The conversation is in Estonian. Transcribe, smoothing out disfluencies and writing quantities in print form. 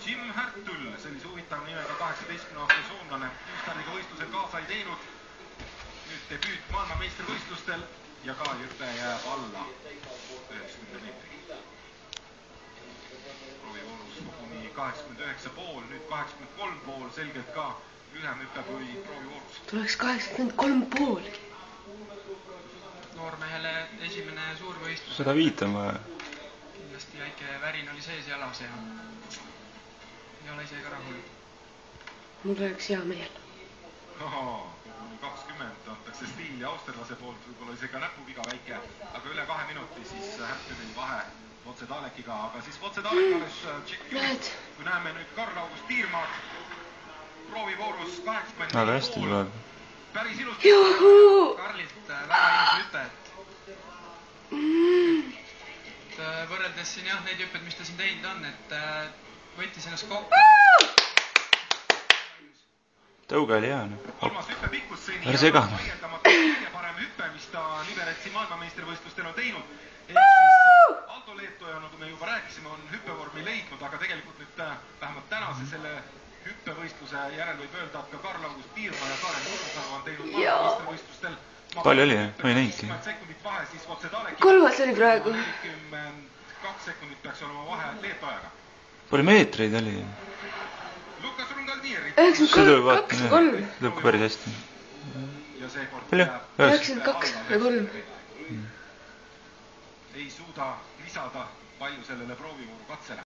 Jim Härtul, sellise huvitav nimega 18-aastane soomlane, Üstariga võistlusel kaasa ei teinud. Nüüd debüüt maailmameistrivõistlustel ja ka hüpe jääb alla 90 meetrit. Proovivoorus koguni 89,5, nüüd 83,5, selgelt ka lühem hüpe kui proovivoorus. Tuleks 83,5. Noormehele esimene suurvõistlus. 105 on vaja. Kindlasti väike värin oli sees jalas ja ei ole isegi rahul. Mul oleks hea meel. Koguni 20 antakse stiili austerlase poolt, võib-olla isegi näpuviga väike, aga üle 2 minuti siis Härtuli vahe Votsedalekiga, aga siis Votsedalek alles tšekki. Kui näeme nüüd Karl-August Tiirmaad, proovivoorus 80. Aga hästi tuleb. Päris ilusti. Karlilt väga ilus hüpe. Võrreldes siin jah, neid hüpped, mis ta siin teinud on, et võttis ennast kokku. Tõuge oli hea. Kolmas hüppe pikkus seni. Ära segane. Kõige parem hüppe, mis ta Liberetsi maailmameistrivõistlustel on teinud. Ehk siis Aldo Leetoja, nagu me juba rääkisime, on hüppevormi leidnud, aga tegelikult nüüd vähemalt tänase selle hüppevõistluse järel võib öelda, et ka Karl-August Tiirma ja Kaaren Urmsalu on teinud maailmameistrivõistlustel. Palju oli, ma ei näinudki. 20 sekundit vahe, siis Votsedaleki. Kolmas oli praegu. 42 sekundit peaks olema vahe Leetojaga. Palju meetreid oli? Lukas Rungalnieri. 92,3. Lõpku päris hästi. Ja seekord Palju? 92,3. ei suuda lisada palju sellele proovivooru katsele.